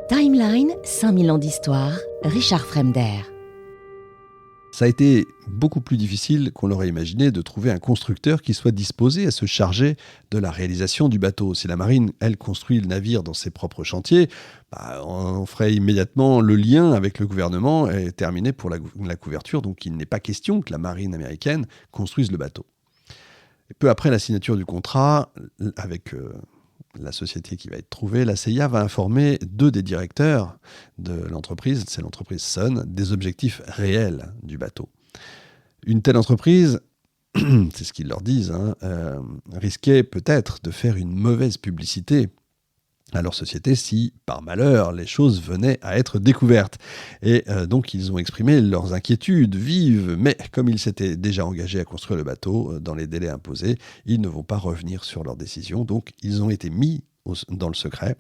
Timeline, 5000 ans d'histoire, Richard Fremder. Ça a été beaucoup plus difficile qu'on l'aurait imaginé de trouver un constructeur qui soit disposé à se charger de la réalisation du bateau. Si la marine, elle, construit le navire dans ses propres chantiers, on ferait immédiatement le lien avec le gouvernement et terminer pour la couverture. Donc il n'est pas question que la marine américaine construise le bateau. Et peu après la signature du contrat, avec la société qui va être trouvée, la CIA va informer deux des directeurs de l'entreprise, c'est l'entreprise Sun, des objectifs réels du bateau. Une telle entreprise, c'est ce qu'ils leur disent, risquait peut-être de faire une mauvaise publicité à leur société si, par malheur, les choses venaient à être découvertes. Et donc, ils ont exprimé leurs inquiétudes vives, mais comme ils s'étaient déjà engagés à construire le bateau dans les délais imposés, ils ne vont pas revenir sur leur décision. Donc, ils ont été mis dans le secret,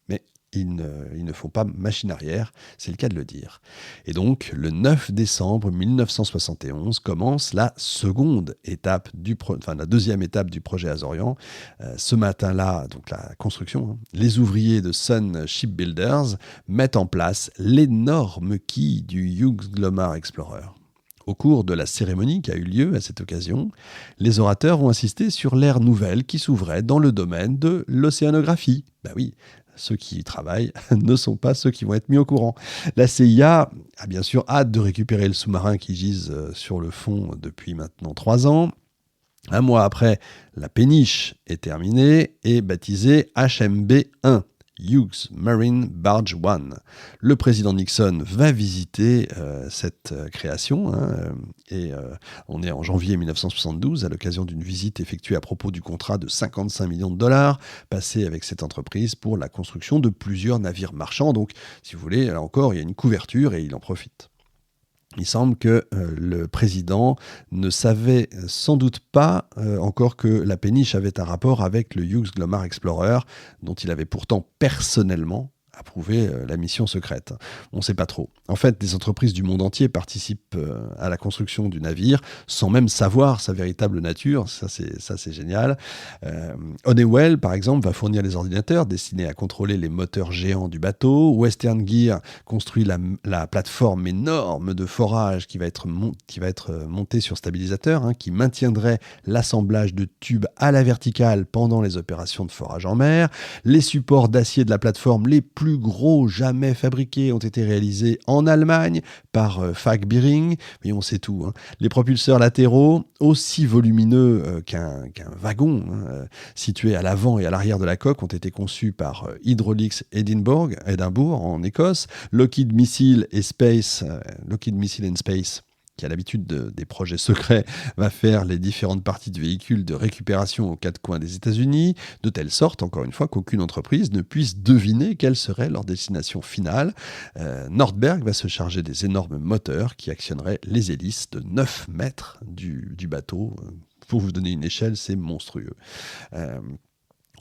mais ils ne font pas machine arrière, c'est le cas de le dire. Et donc, le 9 décembre 1971 commence la deuxième étape du projet Azorian. Ce matin-là, donc la construction, les ouvriers de Sun Shipbuilders mettent en place l'énorme quille du Hughes Glomar Explorer. Au cours de la cérémonie qui a eu lieu à cette occasion, les orateurs ont insisté sur l'ère nouvelle qui s'ouvrait dans le domaine de l'océanographie. Ben oui, ceux qui y travaillent ne sont pas ceux qui vont être mis au courant. La CIA a bien sûr hâte de récupérer le sous-marin qui gise sur le fond depuis maintenant 3 ans. Un mois après, la péniche est terminée et baptisée HMB-1. Hughes Marine Barge 1. Le président Nixon va visiter cette création on est en janvier 1972 à l'occasion d'une visite effectuée à propos du contrat de 55 millions de dollars passé avec cette entreprise pour la construction de plusieurs navires marchands. Donc, si vous voulez, là encore, il y a une couverture et il en profite. Il semble que le président ne savait sans doute pas encore que la péniche avait un rapport avec le Hughes Glomar Explorer, dont il avait pourtant personnellement approuvé la mission secrète. On ne sait pas trop. En fait, des entreprises du monde entier participent à la construction du navire sans même savoir sa véritable nature. Ça, c'est génial. Honeywell, par exemple, va fournir les ordinateurs destinés à contrôler les moteurs géants du bateau. Western Gear construit la plateforme énorme de forage qui va être montée sur stabilisateur, qui maintiendrait l'assemblage de tubes à la verticale pendant les opérations de forage en mer. Les supports d'acier de la plateforme les plus gros jamais fabriqués ont été réalisés en Allemagne par Fag Bearing. Mais on sait tout. Les propulseurs latéraux, aussi volumineux qu'un wagon, situés à l'avant et à l'arrière de la coque, ont été conçus par Hydraulics Edinburgh en Écosse. Lockheed Missile and Space, qui a l'habitude des projets secrets, va faire les différentes parties du véhicule de récupération aux 4 coins des États-Unis, de telle sorte, encore une fois, qu'aucune entreprise ne puisse deviner quelle serait leur destination finale. Nordberg va se charger des énormes moteurs qui actionneraient les hélices de 9 mètres du bateau. Pour vous donner une échelle, c'est monstrueux.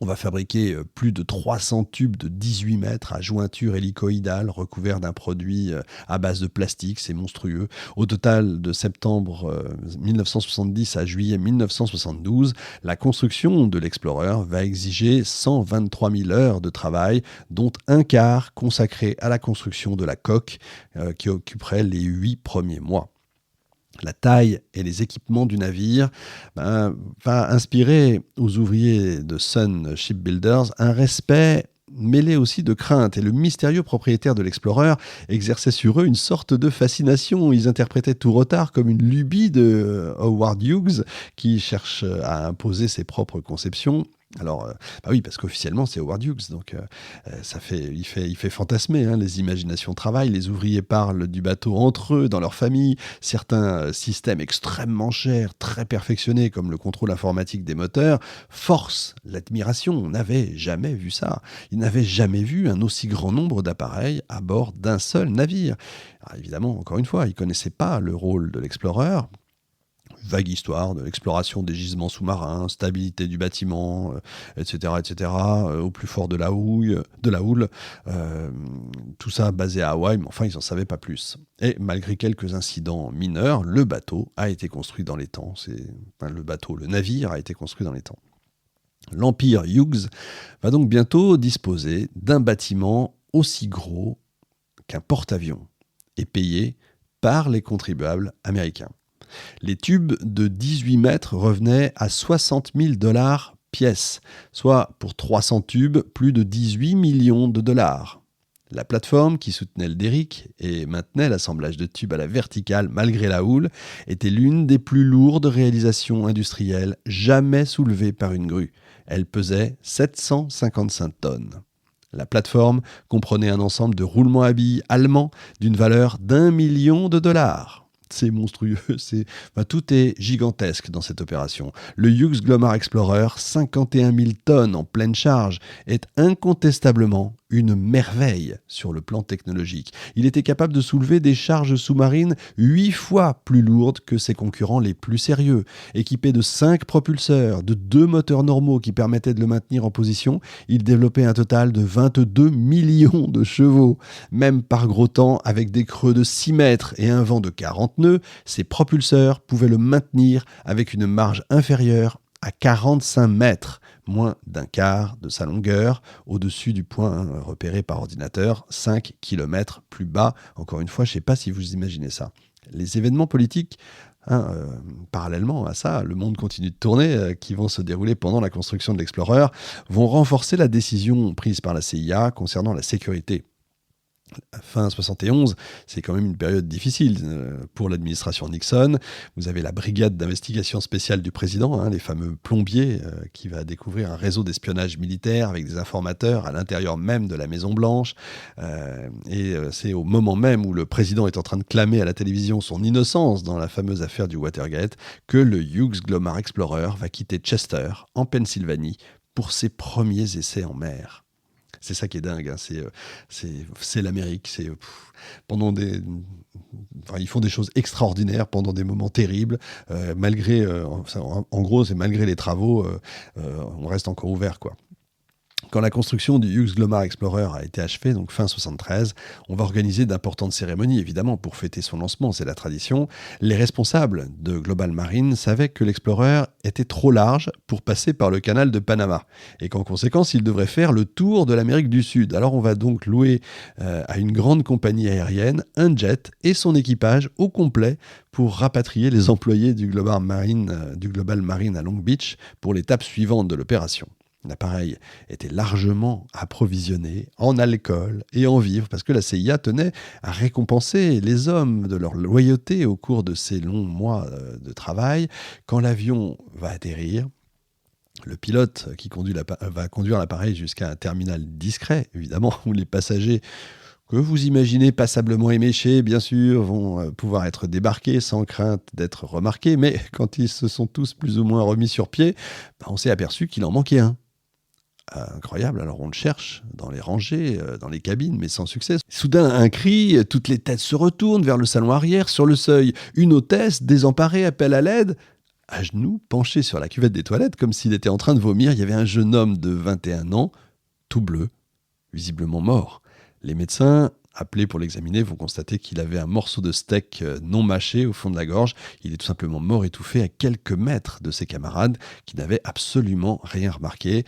On va fabriquer plus de 300 tubes de 18 mètres à jointure hélicoïdale recouverts d'un produit à base de plastique, c'est monstrueux. Au total, de septembre 1970 à juillet 1972, la construction de l'Explorer va exiger 123 000 heures de travail, dont un quart consacré à la construction de la coque qui occuperait les 8 premiers mois. La taille et les équipements du navire va inspirer aux ouvriers de Sun Shipbuilders un respect mêlé aussi de crainte. Et le mystérieux propriétaire de l'Explorer exerçait sur eux une sorte de fascination. Ils interprétaient tout retard comme une lubie de Howard Hughes qui cherche à imposer ses propres conceptions. Alors, oui, parce qu'officiellement, c'est Howard Hughes, donc il fait fantasmer, les imaginations travaillent, les ouvriers parlent du bateau entre eux, dans leur famille, certains systèmes extrêmement chers, très perfectionnés, comme le contrôle informatique des moteurs, forcent l'admiration. On n'avait jamais vu ça. Ils n'avaient jamais vu un aussi grand nombre d'appareils à bord d'un seul navire. Alors, évidemment, encore une fois, ils ne connaissaient pas le rôle de l'Explorer. Vague histoire de l'exploration des gisements sous-marins, stabilité du bâtiment, etc., au plus fort de la houle, tout ça basé à Hawaï, mais enfin ils n'en savaient pas plus. Et malgré quelques incidents mineurs, le bateau a été construit dans les temps. Le navire a été construit dans les temps. L'Empire Hughes va donc bientôt disposer d'un bâtiment aussi gros qu'un porte-avions et payé par les contribuables américains. Les tubes de 18 mètres revenaient à 60 000 $ pièce, soit pour 300 tubes, plus de 18 millions de dollars. La plateforme qui soutenait le derrick et maintenait l'assemblage de tubes à la verticale malgré la houle était l'une des plus lourdes réalisations industrielles jamais soulevées par une grue. Elle pesait 755 tonnes. La plateforme comprenait un ensemble de roulements à billes allemands d'une valeur d'1 million de dollars. C'est monstrueux, tout est gigantesque dans cette opération. Le Hughes Glomar Explorer, 51 000 tonnes en pleine charge, est incontestablement une merveille sur le plan technologique. Il était capable de soulever des charges sous-marines 8 fois plus lourdes que ses concurrents les plus sérieux. Équipé de 5 propulseurs, de 2 moteurs normaux qui permettaient de le maintenir en position, il développait un total de 22 millions de chevaux. Même par gros temps, avec des creux de 6 mètres et un vent de 40 nœuds, ses propulseurs pouvaient le maintenir avec une marge inférieure à 45 mètres, moins d'un quart de sa longueur, au-dessus du point repéré par ordinateur, 5 km plus bas. Encore une fois, je ne sais pas si vous imaginez ça. Les événements politiques, parallèlement à ça, le monde continue de tourner, qui vont se dérouler pendant la construction de l'Explorer, vont renforcer la décision prise par la CIA concernant la sécurité. Fin 71, c'est quand même une période difficile pour l'administration Nixon. Vous avez la brigade d'investigation spéciale du président, les fameux plombiers, qui va découvrir un réseau d'espionnage militaire avec des informateurs à l'intérieur même de la Maison-Blanche. C'est au moment même où le président est en train de clamer à la télévision son innocence dans la fameuse affaire du Watergate que le Hughes Glomar Explorer va quitter Chester, en Pennsylvanie, pour ses premiers essais en mer. C'est ça qui est dingue, c'est l'Amérique. Ils font des choses extraordinaires pendant des moments terribles. Malgré les travaux, on reste encore ouvert, quoi. Quand la construction du Hughes Glomar Explorer a été achevée, donc fin 73, on va organiser d'importantes cérémonies, évidemment, pour fêter son lancement, c'est la tradition. Les responsables de Global Marine savaient que l'Explorer était trop large pour passer par le canal de Panama, et qu'en conséquence, il devrait faire le tour de l'Amérique du Sud. Alors on va donc louer à une grande compagnie aérienne un jet et son équipage au complet pour rapatrier les employés du Global Marine à Long Beach pour l'étape suivante de l'opération. L'appareil était largement approvisionné en alcool et en vivres parce que la CIA tenait à récompenser les hommes de leur loyauté au cours de ces longs mois de travail. Quand l'avion va atterrir, le pilote qui va conduire l'appareil jusqu'à un terminal discret, évidemment, où les passagers que vous imaginez passablement éméchés, bien sûr, vont pouvoir être débarqués sans crainte d'être remarqués, mais quand ils se sont tous plus ou moins remis sur pied, on s'est aperçu qu'il en manquait un. Incroyable, alors on le cherche dans les rangées, dans les cabines, mais sans succès. Soudain, un cri, toutes les têtes se retournent vers le salon arrière, sur le seuil. Une hôtesse, désemparée, appelle à l'aide. À genoux, penché sur la cuvette des toilettes, comme s'il était en train de vomir, il y avait un jeune homme de 21 ans, tout bleu, visiblement mort. Les médecins, appelés pour l'examiner, vont constater qu'il avait un morceau de steak non mâché au fond de la gorge. Il est tout simplement mort étouffé à quelques mètres de ses camarades qui n'avaient absolument rien remarqué.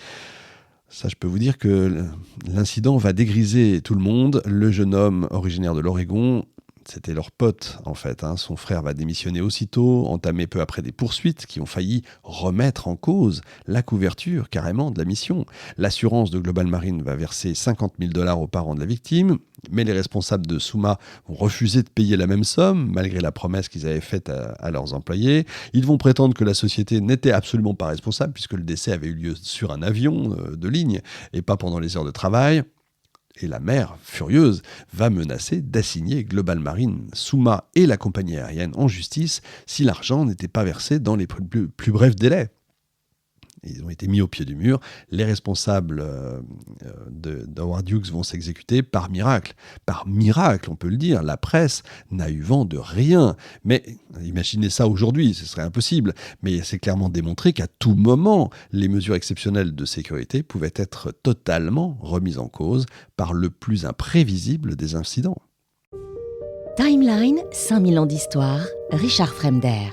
Ça, je peux vous dire que l'incident va dégriser tout le monde. Le jeune homme originaire de l'Oregon, c'était leur pote en fait. Son frère va démissionner aussitôt, entamer peu après des poursuites qui ont failli remettre en cause la couverture carrément de la mission. L'assurance de Global Marine va verser 50 000 $ aux parents de la victime, mais les responsables de Souma vont refuser de payer la même somme, malgré la promesse qu'ils avaient faite à leurs employés. Ils vont prétendre que la société n'était absolument pas responsable, puisque le décès avait eu lieu sur un avion de ligne, et pas pendant les heures de travail. Et la mer, furieuse, va menacer d'assigner Global Marine, Souma et la compagnie aérienne en justice si l'argent n'était pas versé dans les plus brefs délais. Ils ont été mis au pied du mur. Les responsables d'Howard Hughes vont s'exécuter par miracle. Par miracle, on peut le dire. La presse n'a eu vent de rien. Mais imaginez ça aujourd'hui, ce serait impossible. Mais c'est clairement démontré qu'à tout moment, les mesures exceptionnelles de sécurité pouvaient être totalement remises en cause par le plus imprévisible des incidents. Timeline, 5000 ans d'histoire, Richard Fremder.